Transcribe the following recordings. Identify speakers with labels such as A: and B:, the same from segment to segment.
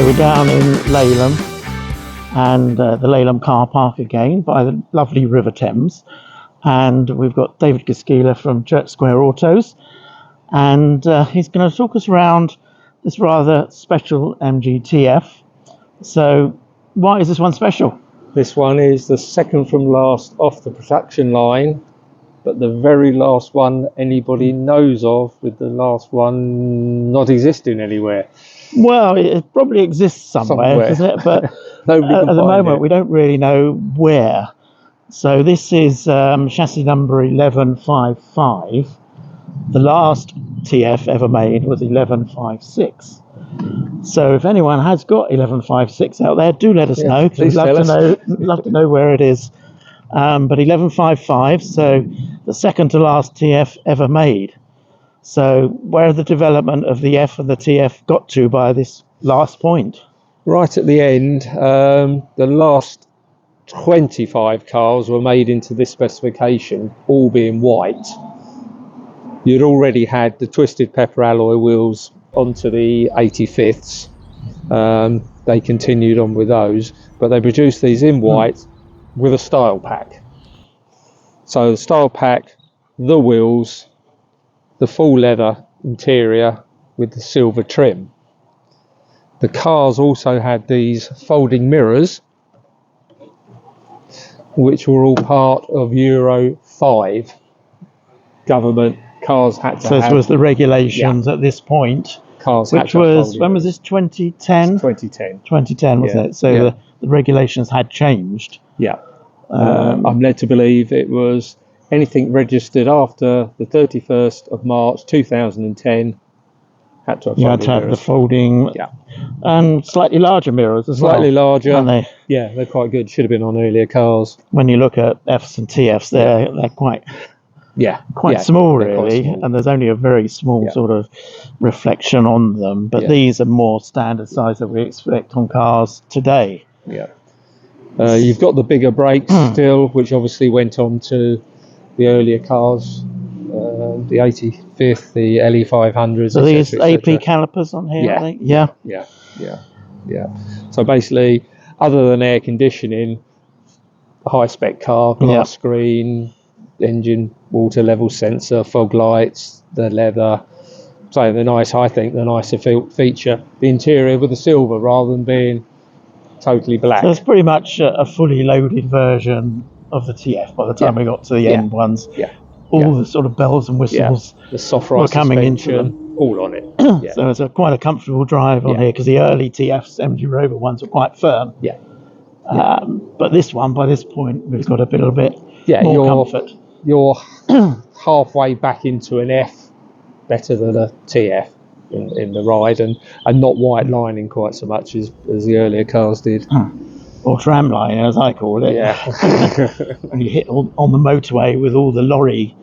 A: We're down in Laleham, and the Laleham car park again by the lovely River Thames, and we've got David Koskela from Church Square Autos, and he's going to talk us around this rather special MGTF. So why is this one special?
B: This one is the second from last off the production line, but the very last one anybody knows of, with the last one not existing anywhere.
A: Well, it probably exists somewhere. Doesn't it? But at the moment we don't really know where. So this is chassis number 1155. The last TF ever made was 1156. So if anyone has got 1156 out there, do let us know, because we'd love to know where it is. But 1155, so the second to last TF ever made. So where the development of the F and the TF got to by this last point?
B: Right at the end, the last 25 cars were made into this specification, all being white. You'd already had the twisted pepper alloy wheels onto the 85ths. They continued on with those, but they produced these in white with a style pack. So the style pack, the wheels, the full leather interior with the silver trim. The cars also had these folding mirrors, which were all part of Euro 5 government. Cars had to have.
A: So this was the regulations at this point.
B: Cars
A: which was, when was this, 2010?
B: 2010.
A: 2010, wasn't it? So the regulations had changed.
B: Yeah. I'm led to believe it was anything registered after the 31st of March 2010 had to have,
A: the folding and slightly larger mirrors as well.
B: Slightly larger.
A: Aren't they?
B: Yeah, they're quite good. Should have been on earlier cars.
A: When you look at Fs and TFs, they're quite small, really, small. And there's only a very small sort of reflection on them. But these are more standard size that we expect on cars today.
B: Yeah. You've got the bigger brakes still, which obviously went on to the earlier cars, the 85th, the LE500s.
A: So these AP calipers on here, I think?
B: Yeah. So basically, other than air conditioning, a high-spec car, glass screen, engine water level sensor, fog lights, the leather. So the nicer feature, the interior with the silver rather than being totally black.
A: So it's pretty much a fully loaded version of the TF by the time we got to the end ones. All the sort of bells and whistles
B: the soft ride
A: were coming into them.
B: All on it.
A: So it's quite a comfortable drive on here, because the early TFs, MG Rover ones, were quite firm. But this one, by this point, we've got a little bit more comfort.
B: You're halfway back into an F, better than a TF in the ride, and not white lining quite so much as the earlier cars did.
A: Or tram line, as I call it. When you hit on the motorway with all the lorry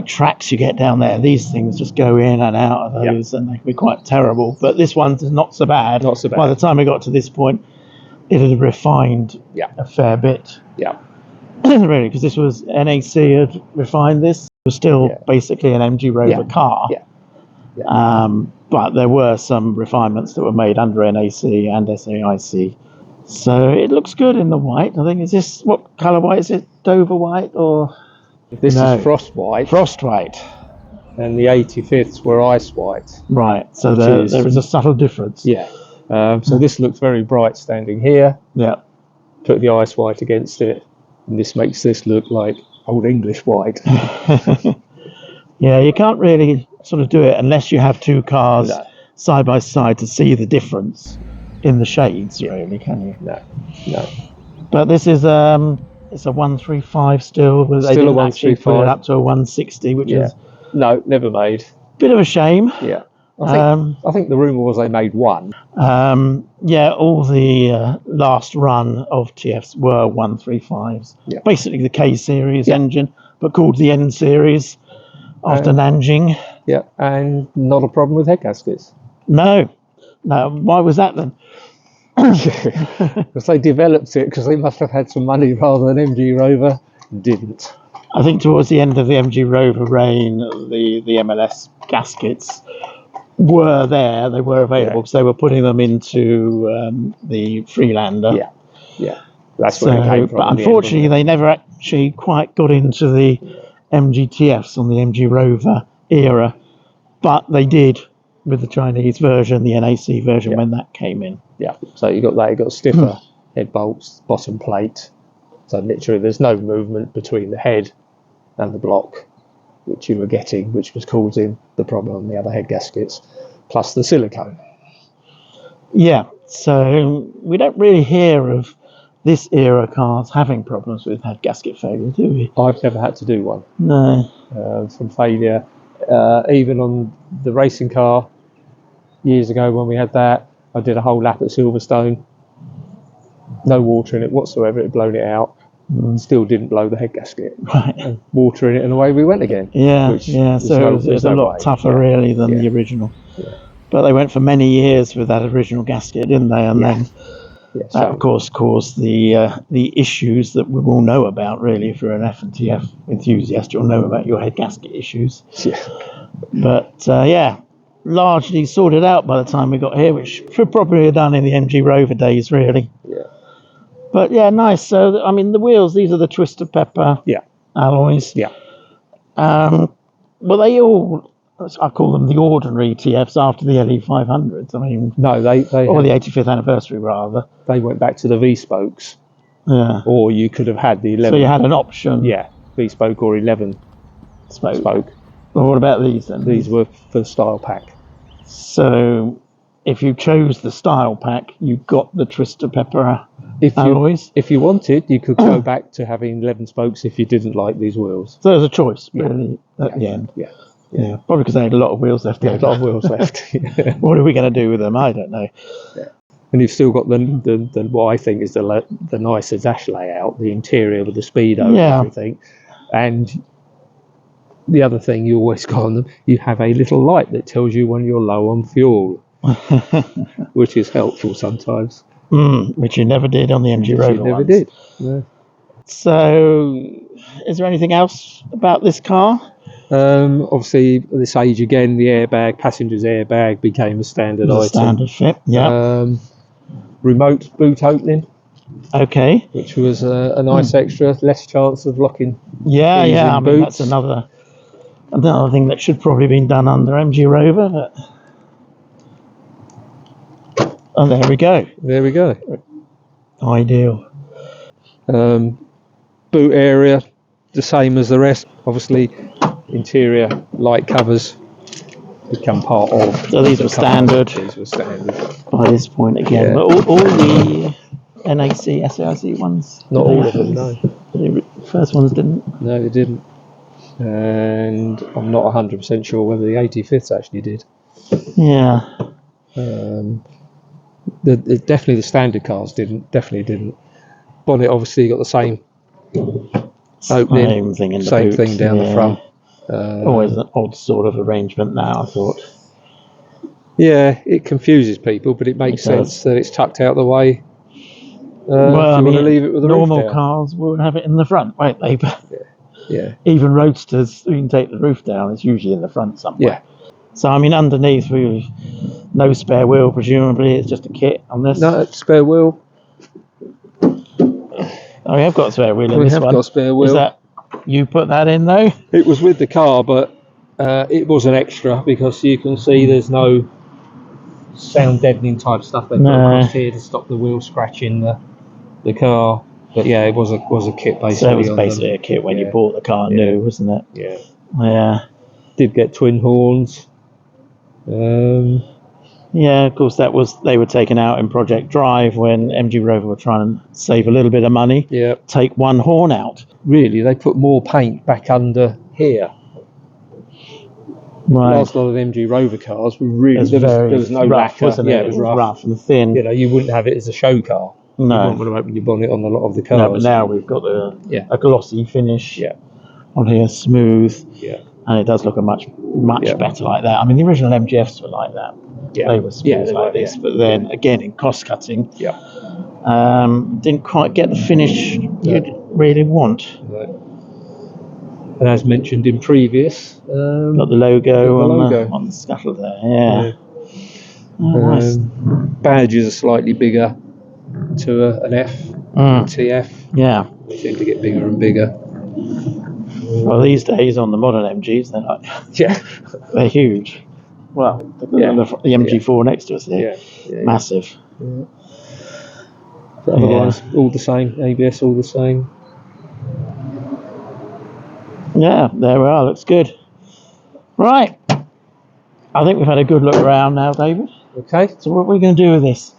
A: tracks you get down there, these things just go in and out of those, and they can be quite terrible. But this one's not so bad.
B: Not so bad.
A: By the time we got to this point, it had refined a fair bit. Really, because this was NAC had refined this. It was still basically an MG Rover car. But there were some refinements that were made under NAC and SAIC. So it looks good in the white. I think, is this, what colour white is it? Dover white or?
B: This is frost white.
A: Frost white.
B: And the 85ths were ice white.
A: Right, so there is a subtle difference.
B: So this looks very bright standing here.
A: Yeah.
B: Put the ice white against it, and this makes this look like Old English white.
A: Yeah, you can't really sort of do it unless you have two cars side by side to see the difference in the shades, really, can you?
B: No.
A: But this is it's a 135 still. They
B: Still a
A: didn't actually put it up to a 160, which is
B: no, never made.
A: Bit of a shame.
B: Yeah. I think the rumour was they made one.
A: Yeah, all the last run of TFs were 135s.
B: Yeah.
A: Basically the K series engine, but called the N series after Nanjing.
B: Yeah, and not a problem with head gaskets.
A: No. Why was that then?
B: Because they developed it, because they must have had some money rather than MG Rover didn't.
A: I think towards the end of the MG Rover reign, the MLS gaskets were there. They were available because they were putting them into the Freelander.
B: Yeah. That's where it came from.
A: But unfortunately, they never actually quite got into the MGTFs on the MG Rover era. But they did with the Chinese version, the NAC version, when that came in.
B: Yeah, so you got that. You got stiffer head bolts, bottom plate. So literally, there's no movement between the head and the block, which you were getting, which was causing the problem on the other head gaskets, plus the silicone.
A: Yeah, so we don't really hear of this era cars having problems with head gasket failure, do we?
B: I've never had to do one.
A: No.
B: From failure, even on the racing car years ago when we had that, I did a whole lap at Silverstone. No water in it whatsoever. It had blown it out. Still didn't blow the head gasket.
A: Right.
B: And water in it, and away we went again.
A: Yeah. So it was a lot tougher, really, than the original.
B: Yeah.
A: But they went for many years with that original gasket, didn't they? And then that, of course, caused the issues that we all know about. Really, if you're an F&TF enthusiast, you'll know about your head gasket issues.
B: Yeah.
A: But largely sorted out by the time we got here, which should probably have done in the MG Rover days, really.
B: Yeah.
A: But yeah, nice. So I mean, the wheels, these are the Twisted Pepper alloys.
B: Yeah.
A: Well, they all, I call them the ordinary TFs after the LE 500s. I mean,
B: no, they
A: or the 85th anniversary rather.
B: They went back to the V spokes.
A: Yeah.
B: Or you could have had the 11.
A: So you had an option.
B: Yeah, V spoke or 11 spoke.
A: Well, what about these then?
B: These were for the style pack.
A: So if you chose the style pack, you got the Twisted Pepper alloys.
B: If you wanted, you could go back to having 11 spokes if you didn't like these wheels.
A: So there's a choice, really, at the end. Yeah, probably because they had a lot of wheels left.
B: A lot of wheels left.
A: What are we going to do with them? I don't know.
B: Yeah. And you've still got the what I think is the nicer dash layout, the interior with the speedo and everything. And the other thing you always got on them, you have a little light that tells you when you're low on fuel, which is helpful sometimes.
A: Which you never did on the MG Rover.
B: You never did. No.
A: So, is there anything else about this car?
B: Obviously, at this age again, the passenger's airbag became a standard item.
A: Standard fit,
B: Remote boot opening.
A: Okay.
B: Which was a nice extra, less chance of locking.
A: I mean, that's another thing that should probably been done under MG Rover. But... Oh, there we go.
B: There we go.
A: Ideal.
B: Boot area, the same as the rest. Obviously, interior light covers become part of.
A: So these were standard.
B: These were standard.
A: By this point again. But all the NAC, SAIC ones?
B: Not all of them, no.
A: The first ones didn't?
B: No, they didn't. And I'm not 100% sure whether the 85ths actually did.
A: Yeah.
B: Definitely the standard cars definitely didn't. Bonnet obviously got the same opening,
A: same
B: thing down the front.
A: Always an odd sort of arrangement now, I thought.
B: Yeah, it confuses people, but it makes sense that it's tucked out the way. Well, I mean, want to leave it with the
A: normal cars will have it in the front, won't they?
B: Yeah.
A: Even roadsters, you can take the roof down. It's usually in the front somewhere. Yeah. So I mean, underneath we no spare wheel. Presumably, it's just a kit on this.
B: No, spare wheel.
A: Oh, we have got a spare wheel in this one.
B: We have got a spare wheel.
A: Is that you put that in though?
B: It was with the car, but it was an extra because you can see there's no sound deadening type stuff they put across here to stop the wheel scratching the car. But yeah, it was a kit basically.
A: So it was basically a kit when you bought the car new, wasn't it?
B: Yeah.
A: Yeah.
B: Did get twin horns.
A: Yeah, of course, they were taken out in Project Drive when MG Rover were trying to save a little bit of money.
B: Yeah.
A: Take one horn out.
B: Really, they put more paint back under here.
A: Right.
B: Last lot of MG Rover cars were really there was no
A: rough,
B: lacquer.
A: Wasn't it? It was rough and thin.
B: You know, you wouldn't have it as a show car.
A: No.
B: You wouldn't want to open your bonnet on a lot of the cars.
A: No, but now we've got a glossy finish on here, smooth.
B: Yeah.
A: And it does look much better like that. I mean, the original MGFs were like that. Yeah. They were smooth like this, but then again in cost cutting, didn't quite get the finish you'd really want.
B: Right. And as mentioned in previous,
A: got the logo, on the scuttle there. Yeah.
B: Nice. Badges are slightly bigger to an F, TF.
A: Yeah.
B: They seem to get bigger and bigger.
A: Well, these days on the modern MGs, they're like they're huge. Well, the MG4 next to us here, massive.
B: Yeah. But otherwise, all the same. ABS, all the same.
A: Yeah, there we are. Looks good. Right. I think we've had a good look around now, David.
B: Okay.
A: So what are we going to do with this?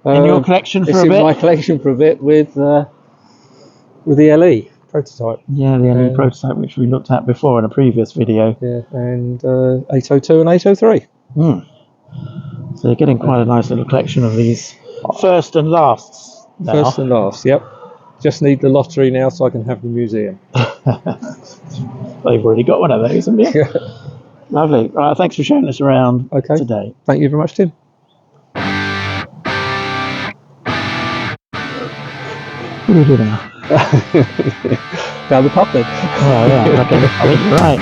A: In your collection for a bit?
B: It's in my collection for a bit with the LE prototype.
A: Yeah, the LE prototype, which we looked at before in a previous video.
B: Yeah, and 802 and 803.
A: So you're getting quite a nice little collection of these first and lasts now.
B: First and last, yep. Just need the lottery now so I can have the museum.
A: They've already got one of those, haven't you? Lovely. All right, thanks for showing us around today.
B: Thank you very much, Tim.
A: What do we do now?
B: Down the pub then.
A: Oh, yeah, okay. I think you're right.